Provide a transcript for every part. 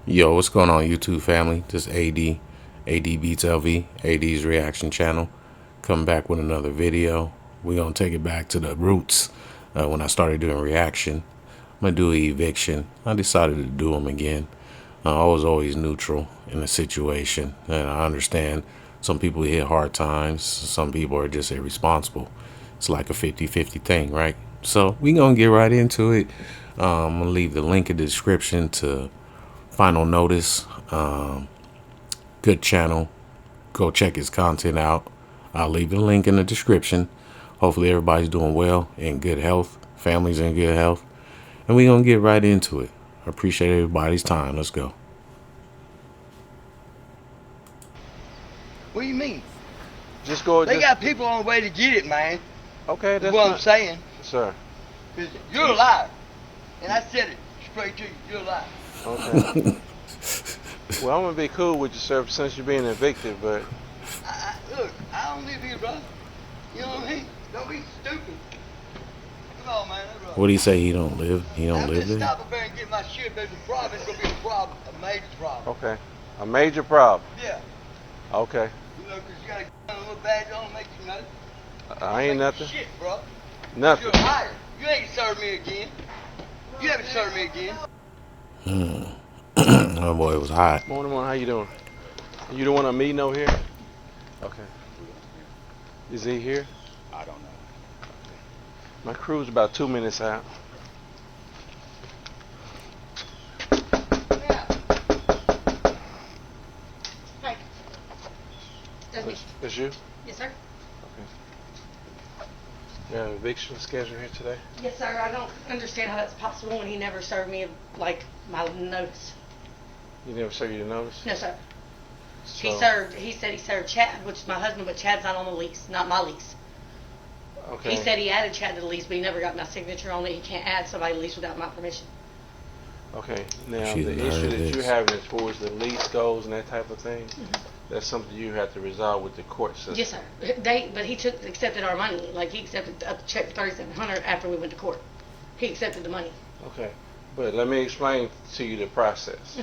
Yo, what's going on, YouTube family? This is AD Beats LV, AD's reaction channel. Coming back with another video. We're going to take it back to the roots. When I started doing reaction, I'm going to do eviction. I decided to do them again. I was always neutral in the situation, and I understand some people hit hard times. Some people are just irresponsible. It's like a 50-50 thing, right? So we're going to get right into it. I'm going to leave the link in the description to Final Notice. Good channel. Go check his content out. I'll leave the link in the description. Hopefully everybody's doing well, in good health, families in good health, and we're gonna get right into it. I appreciate everybody's time. Let's go. What do you mean? Just go. They got people on the way to get it, man. Okay, that's what I'm saying. Sir. You're a liar. And I said it straight to you. You're a liar. Okay. Well, I'm gonna be cool with you, sir, since you're being evicted, but Look, I don't live here, brother. You know what I mean? Don't be stupid. Come on, man. What do you say? He don't live? He don't live there? Stop up there and get my shit. There's a problem. It's gonna be a problem, a major problem. okay, a major problem. Yeah. Okay. You know, 'cause you got a little badge on to make you nothing. I ain't nothing. Shit, bro. Nothing. You're a liar. You ain't served me again. You haven't served me again. Oh boy, it was hot. Morning, how you doing? You the one I'm meeting over here? Okay. Is he here? I don't know. My crew's about 2 minutes out. Yeah. Hi. That's me. That's you? Yes, sir. You have an eviction schedule here today? Yes, sir. I don't understand how that's possible when he never served me, like, my notice. You never served you the notice? No, sir. So, He said he served Chad, which is my husband, but Chad's not on the lease, not my lease. okay. He said he added Chad to the lease, but he never got my signature on it. He can't add somebody to the lease without my permission. Okay. Now, She's the none issue of that this. you're having as far as the lease goes and that type of thing, that's something you have to resolve with the court system. Yes, sir. But he accepted our money. Like, he accepted a check for $3,700 after we went to court. He accepted the money. Okay. But let me explain to you the process.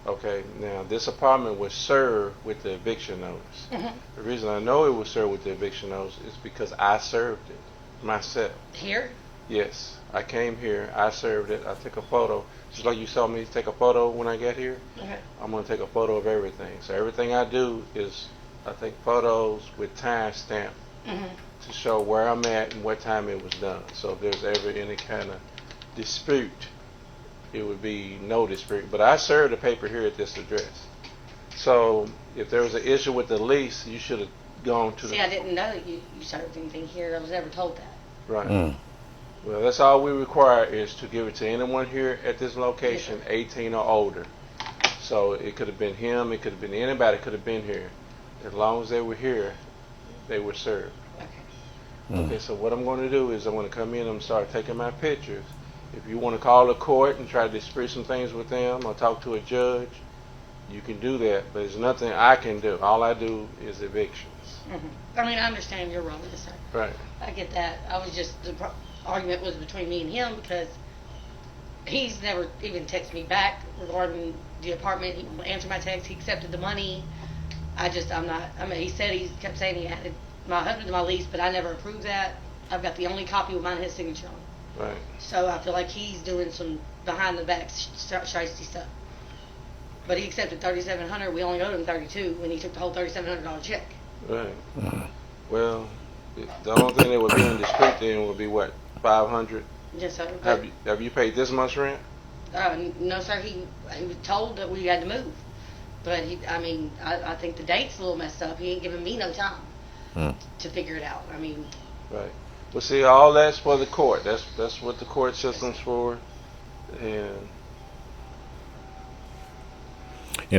Okay, now this apartment was served with the eviction notice. The reason I know it was served with the eviction notice is because I served it myself. Here? Yes, I came here, I served it, I took a photo. Just like you saw me take a photo when I got here, Okay. I'm going to take a photo of everything. So everything I do is I take photos with time stamp to show where I'm at and what time it was done. So if there's ever any kind of dispute, it would be no dispute. But I served the paper here at this address. So if there was an issue with the lease, you should have gone to See, I didn't know that you served anything here. I was never told that. Right. Well, that's all we require is to give it to anyone here at this location, Yes, 18 or older. So it could have been him, it could have been anybody could have been here. As long as they were here, they were served. Okay. Okay, so what I'm going to do is I'm going to come in and start taking my pictures. If you want to call the court and try to dispute some things with them or talk to a judge, you can do that. But there's nothing I can do. All I do is evictions. I mean, I understand you're wrong, yes, sir. Right. I get that. I was just, argument was between me and him because he's never even texted me back regarding the apartment. He won't answer my text. He accepted the money. He said he kept saying he added my husband to my lease, but I never approved that. I've got the only copy with mine his signature on it. Right. So I feel like he's doing some behind the back shiesty stuff. But he accepted $3,700. We only owed him $32 when he took the whole $3,700 check. Right. Well, the only thing that would be in dispute then would be what, $500? Yes, sir. Have you paid this much rent? No, sir. He was told that we had to move, but I think the date's a little messed up. He ain't giving me no time to figure it out. I mean, right. Well, see, all that's for the court. That's what the court system's for, And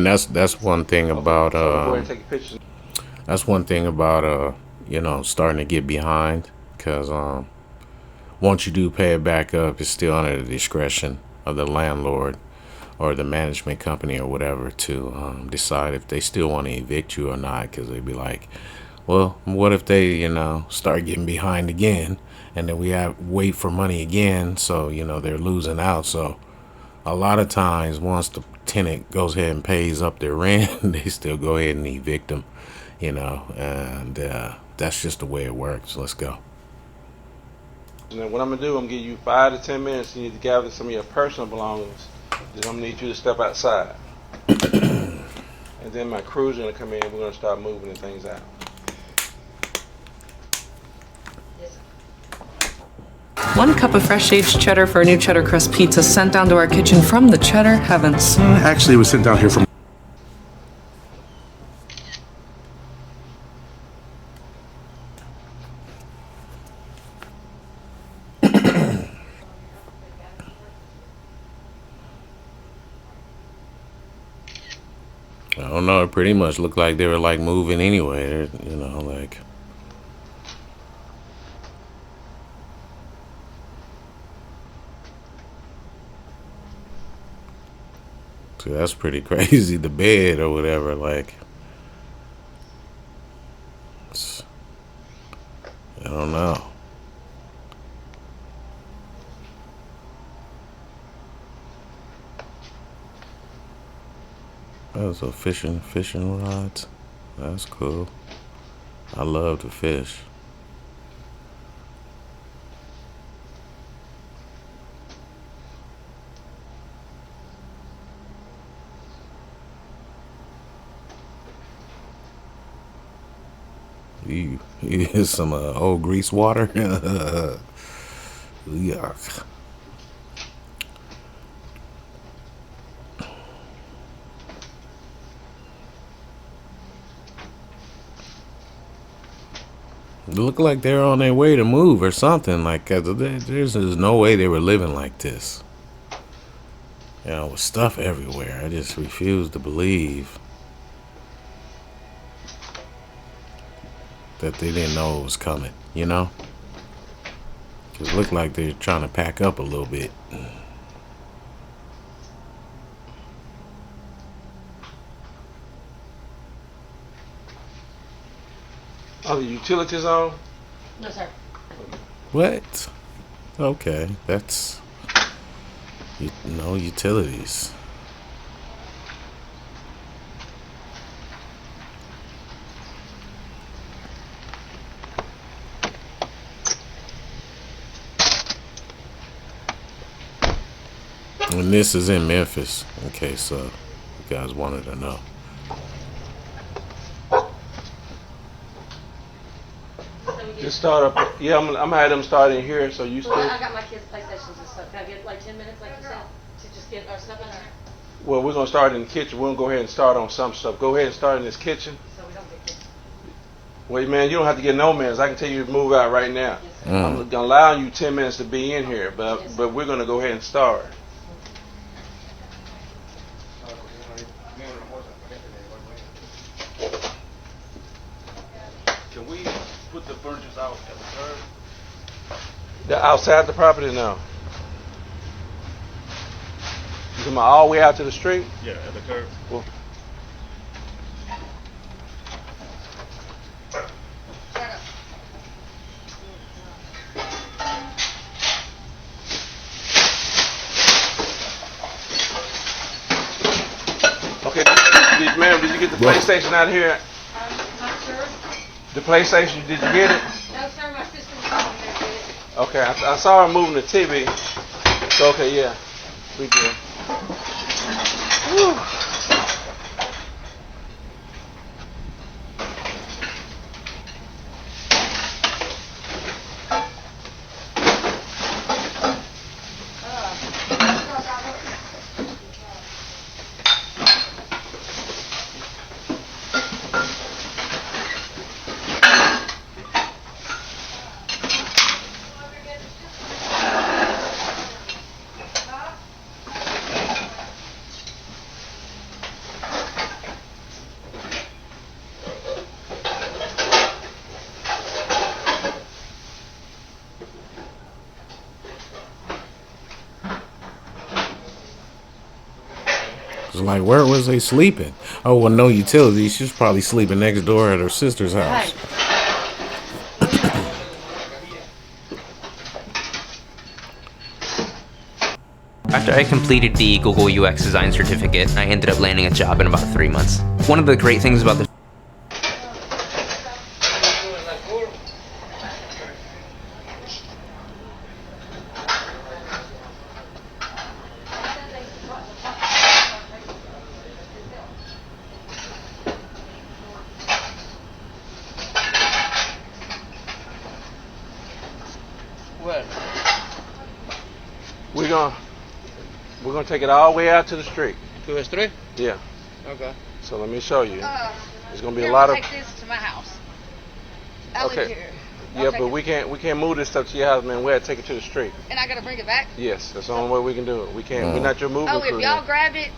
that's one thing about so go ahead and take a picture. that's one thing about starting to get behind, because once you do pay it back up, it's still under the discretion of the landlord or the management company or whatever to decide if they still want to evict you or not, because they'd be like, well, what if they start getting behind again, and then we have wait for money again, so they're losing out. So a lot of times, once the tenant goes ahead and pays up their rent, they still go ahead and evict them, you know, and that's just the way it works. Let's go. And then what I'm gonna do, I'm gonna give you 5 to 10 minutes. You need to gather some of your personal belongings. Then I'm gonna need you to step outside. And then my crew's gonna come in. We're gonna start moving the things out. One cup of fresh aged cheddar for a new cheddar crust pizza sent down to our kitchen from the cheddar heavens. Actually, it was sent down here from. I don't know. It pretty much looked like they were like moving anyway. You know, like. So that's pretty crazy. The bed or whatever, like. I don't know. Those are fishing rods. That's cool. I love to fish. You some old grease water. Yuck. It looked like they're on their way to move or something. Like there's no way they were living like this. You know, with stuff everywhere. I just refuse to believe that they didn't know it was coming, you know? It looked like they're trying to pack up a little bit. Are the utilities on? No, sir. What? Okay, that's no utilities. And this is in Memphis, in case you guys wanted to know. Just start up. Yeah, I'm gonna have them start in here. So you still. Well, I got my kids' PlayStations and stuff. Can I get like 10 minutes, like you said, to just get our stuff in there? Well, we're gonna start in the kitchen. We're gonna go ahead and start on some stuff. Go ahead and start in this kitchen. So we don't get kids. Wait, man, you don't have to get no minutes. I can tell you to move out right now. I'm gonna allow you 10 minutes to be in here, but we're gonna go ahead and start. Can we put the furniture out at the curb? The outside the property now. You come all the way out to the street? Yeah, at the curb. Well, okay, ma'am, did you get the PlayStation out of here? Not sure. The PlayStation, did you get it? No, sir, my sister was over there to get it. Okay, I saw her moving the TV. So, okay, yeah, we good. Whew. It's like, where was they sleeping? Oh, well, no utilities. She's probably sleeping next door at her sister's house. Right. After I completed the Google UX Design Certificate, I ended up landing a job in about 3 months. One of the great things about the What? We're gonna take it all the way out to the street. To the street? Yeah. Okay. So let me show you. There's gonna be a Here, lot we'll of. take this to my house. I live Okay. here. Yeah, but we can't move this stuff to your house, man. We have to take it to the street. And I gotta bring it back. Yes, that's the only way we can do it. We can't. We're not your moving Oh, crew. if y'all then. grab it,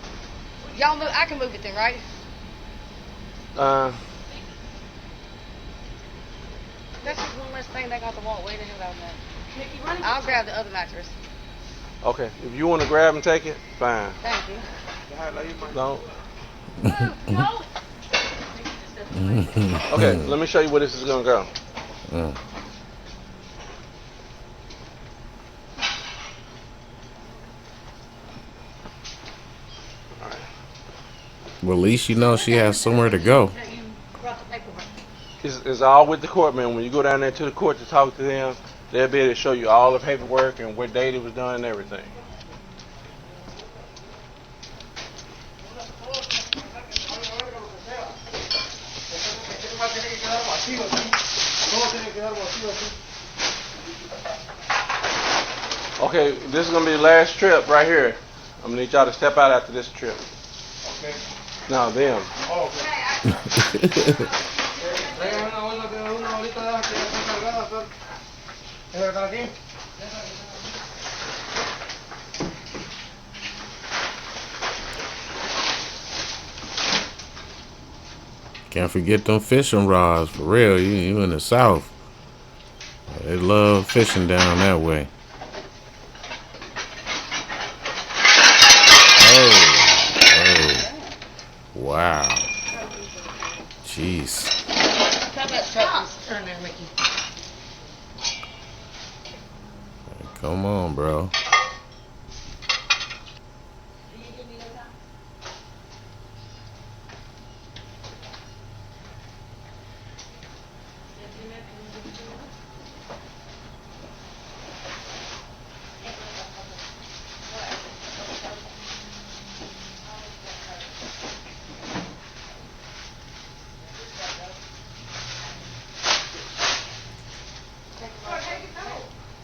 y'all move. I can move it then, right? That's just one less thing they got to walk way the hell out of that. I'll grab the other mattress. Okay. If you want to grab and take it, fine. Thank you. No. No. Okay. Let me show you where this is gonna go. Well, at least you know she has somewhere to go. It's all with the court, man. When you go down there to the court to talk to them, they'll be able to show you all the paperwork and what date it was done and everything. Okay, this is gonna be the last trip right here. I'm gonna need y'all to step out after this trip. Okay. No, them. Oh, okay. Can't forget them fishing rods, for real. You in the South. They love fishing down that way. Oh. Wow. Jeez. How about truck turn there, Mickey? Come on, bro.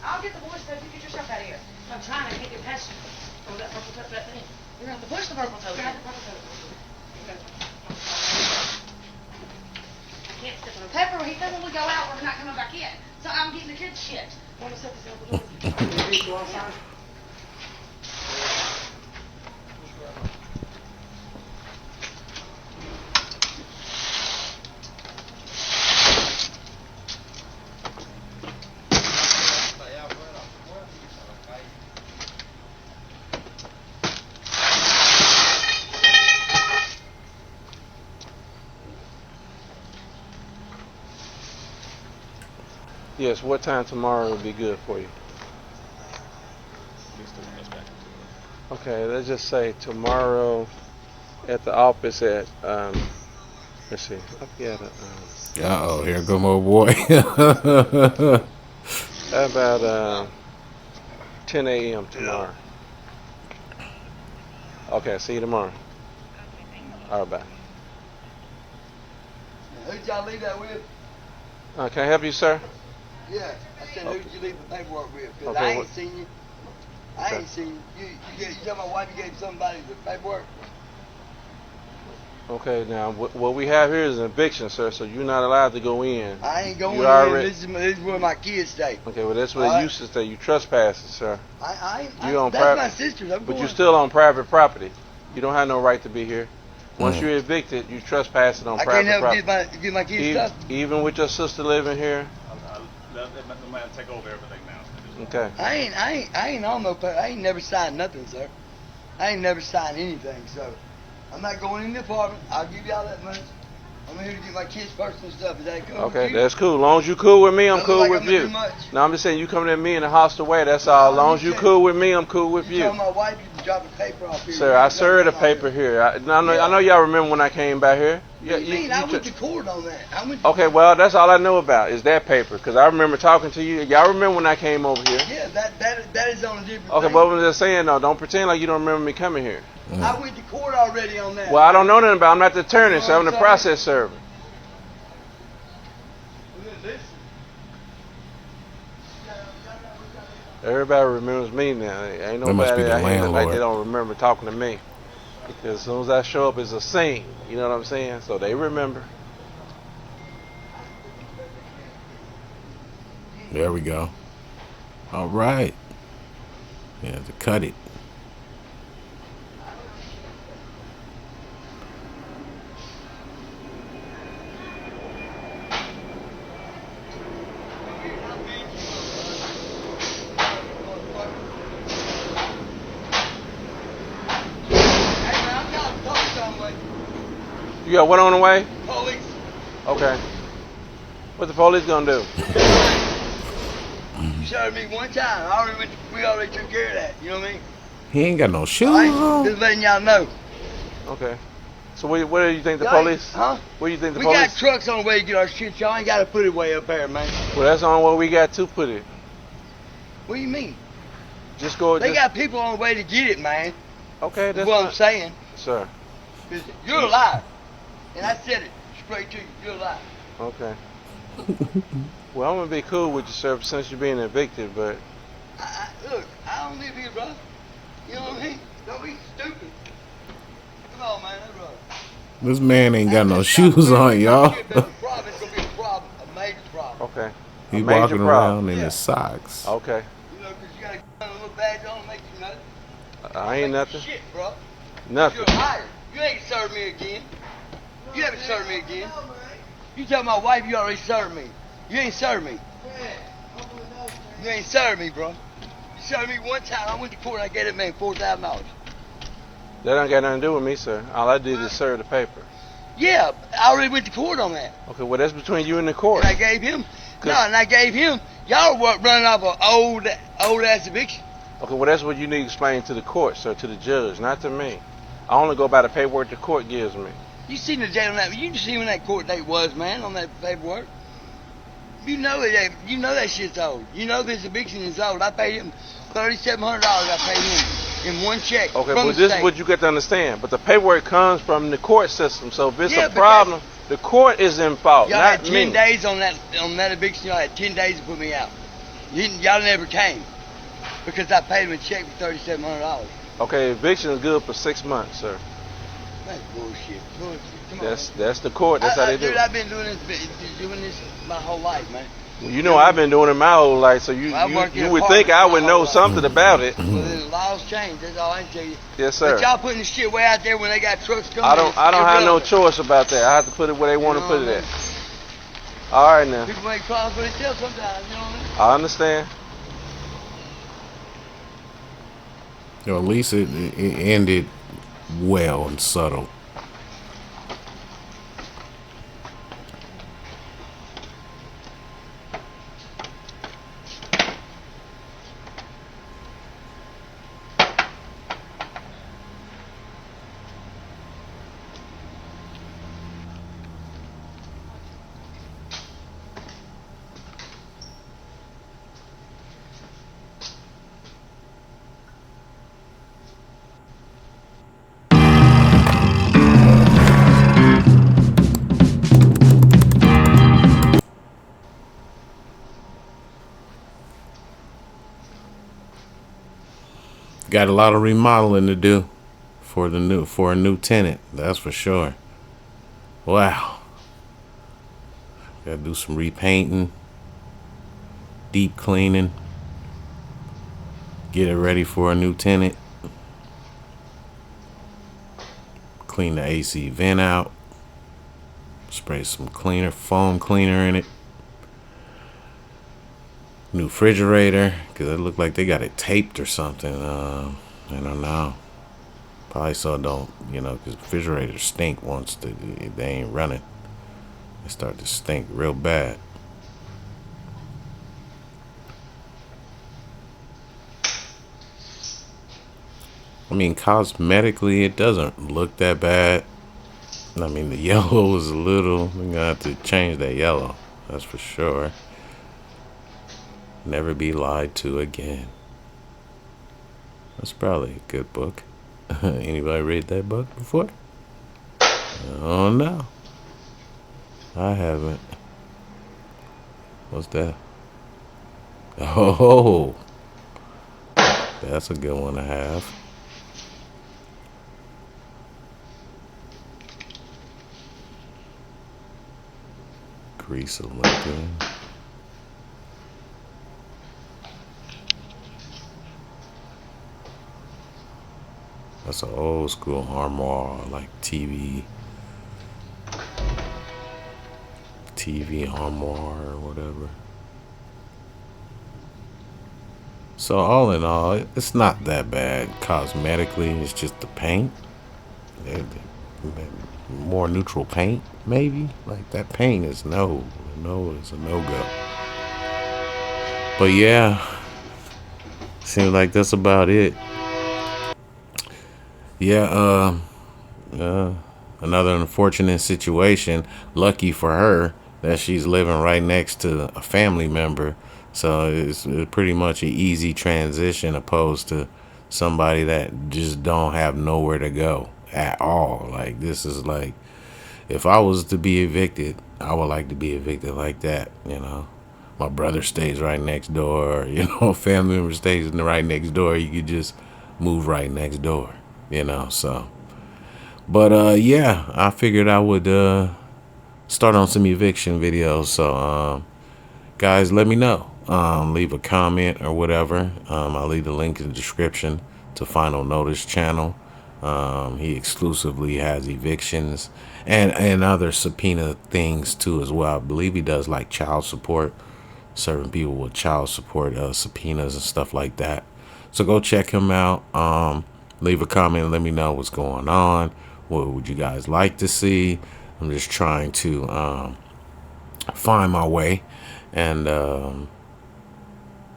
I'll get the boys to you get yourself out of here. I'm trying to get past you. Oh, that purple tote, that thing. You're gonna have to push the purple tote. Grab the purple tote. I can't step on a Pepper, he said when we go out, we're not coming back in. So I'm getting the kids shit. Want to set this up? Yes, what time tomorrow would be good for you? Okay, let's just say tomorrow at the office at, let's see, I'll be at Uh-oh, here go my boy. about 10 a.m. tomorrow. Okay, see you tomorrow. All right, bye. Who'd y'all leave that with? Can I help you, sir? Yeah, I said, who'd you leave the paperwork with? Because Okay, I ain't what- seen you. I ain't seen you. You tell my wife you gave somebody the paperwork? Okay, now what we have here is an eviction, sir, so you're not allowed to go in. I ain't going You in. already- This is where my kids stay. Okay, well that's where All the right. use is that you trespassing, sir. You on That's private- my sister's. I'm But going. you're still on private property. You don't have no right to be here. Once you're evicted, you trespassing on I can't private help property. get my kids stuff. Even with your sister living here. Let the man take over everything now. Okay. I ain't on no. I ain't never signed nothing, sir. I ain't never signed anything, so I'm not going in the apartment. I'll give y'all that much. I'm here to get my kids' personal stuff. Is that cool? Okay, with you? that's cool. As long as you cool with me, I'm Doesn't cool like with I'm gonna you. do much. No, I'm just saying you coming at me in a hostile way. That's all. As long as you cool with me, I'm cool with You you. told my wife you can drop a paper off here. Sir, I served a paper here. I know y'all remember when I came back here. What do you mean? I went to court on that. Okay, well, that's all I know about is that paper. Because I remember talking to you. Y'all remember when I came over here? Yeah, that is on a different Okay, thing. but I'm just saying, though, don't pretend like you don't remember me coming here. I went to court already on that. Well, I don't know nothing about it. I'm not the attorney, so I'm the process server. Everybody remembers me now. Ain't That must be nobody the out here like landlord. they don't remember talking to me. Because as soon as I show up, it's a scene. You know what I'm saying? So they remember. There we go. All right. Yeah, to cut it. You got what on the way? Police. Okay. What the police gonna do? You served me one time. We already took care of that. You know what I mean? He ain't got no shoes All right? on. Just letting y'all know. Okay. So what do you think the Y'all ain't- police? Huh? What do you think the We police? got trucks on the way to get our shit. Y'all ain't got to put it way up there, man. Well, that's on what we got to put it. What do you mean? Just go. They got people on the way to get it, man. Okay, That's that's what I'm fine. saying. Sir. You're alive. And I said it straight to you. You're alive. Okay. Well, I'm gonna be cool with you, sir, since you're being evicted, but Look, I don't live here, bro. You know what I mean? Don't be stupid. Come on, man. That's right. This man ain't got no shoes on, y'all. It's gonna be a problem, a major problem. okay. He A major walking problem. around in Yeah. his socks. Okay. You know, 'cause you got a little badge on, make you nothing. I ain't nothing. Shit, bro. Nothing. You're hired. You ain't served me again. You haven't served me again. You tell my wife you already served me. You ain't served me. You ain't served me, bro. You served me one time. I went to court and I gave that man $4,000. That don't got nothing to do with me, sir. All I did is serve the paper. Yeah, I already went to court on that. Okay, well that's between you and the court. And I gave him, y'all were running off an old ass eviction. Okay, well that's what you need to explain to the court, sir, to the judge, not to me. I only go by the paperwork the court gives me. You seen the date on that? You see when that court date was, man, on that paperwork. You know that. You know that shit's old. You know this eviction is old. I paid him $3,700. I paid him in one check. Okay, from but the this state. is what you got to understand. But the paperwork comes from the court system, so if it's Yeah, a but problem, the court is in fault, Y'all not had 10 me. days on that eviction. Y'all had 10 days to put me out. Y'all never came because I paid him a check for $3,700. Okay, eviction is good for 6 months, sir. That's bullshit. Come on. That's the court. That's how they do Dude, it. I've been doing this my whole life, man. Well, you know I've been doing it my whole life, so you Well, I've worked in would think apartments I my would whole know life. something about it. Well, the laws change. That's all I can tell you. Yes, sir. But y'all putting the shit way out there when they got trucks coming. I don't have no irrelevant. choice about that. I have to put it where they want to know put it what I at. mean? All right now. People make problems for themselves sometimes. You know what I mean? I understand. Or at least it ended well and subtle. Got a lot of remodeling to do for a new tenant. That's for sure. Wow. Got to do some repainting, deep cleaning, get it ready for a new tenant. Clean the AC vent out. Spray some foam cleaner in it. New refrigerator, because it looked like they got it taped or something. I don't know. Probably so don't, because refrigerators stink once they ain't running. It started to stink real bad. I mean, cosmetically, it doesn't look that bad. I mean, the yellow is a little. We're gonna have to change that yellow. That's for sure. Never be lied to again. That's probably a good book. Anybody read that book before? Oh no, I haven't. What's that? Oh, that's a good one to have. Grease of Lincoln. That's an old school armoire, like TV armoire or whatever. So all in all, it's not that bad cosmetically. It's just the paint. More neutral paint, maybe. Like that paint is no is a no-go. But yeah, seems like that's about it. Yeah, another unfortunate situation. Lucky for her that she's living right next to a family member, so it's pretty much an easy transition opposed to somebody that just don't have nowhere to go at all. Like this is like, if I was to be evicted, I would like to be evicted like that. My brother stays right next door. A family member stays right next door. You could just move right next door. So. But yeah, I figured I would start on some eviction videos. So guys, let me know. Leave a comment or whatever. I'll leave the link in the description to Final Notice channel. He exclusively has evictions and other subpoena things too as well. I believe he does like child support, serving people with child support subpoenas and stuff like that. So go check him out. Leave a comment and let me know what's going on. What would you guys like to see? I'm just trying to find my way, and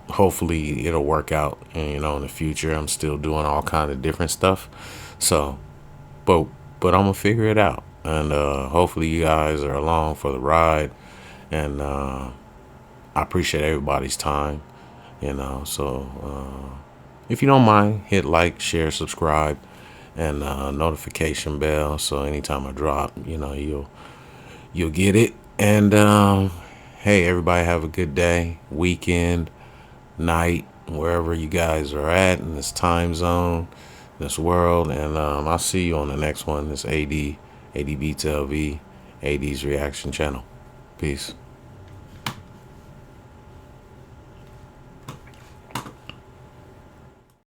hopefully it'll work out. In the future, I'm still doing all kind of different stuff. So, but I'm gonna figure it out, and hopefully you guys are along for the ride. And I appreciate everybody's time. So if you don't mind, hit like, share, subscribe, and notification bell, so anytime I drop, you'll get it. And hey, everybody have a good day, weekend, night, wherever you guys are at in this time zone, this world. And I'll see you on the next one. This AD Beats LV, AD's reaction channel. Peace.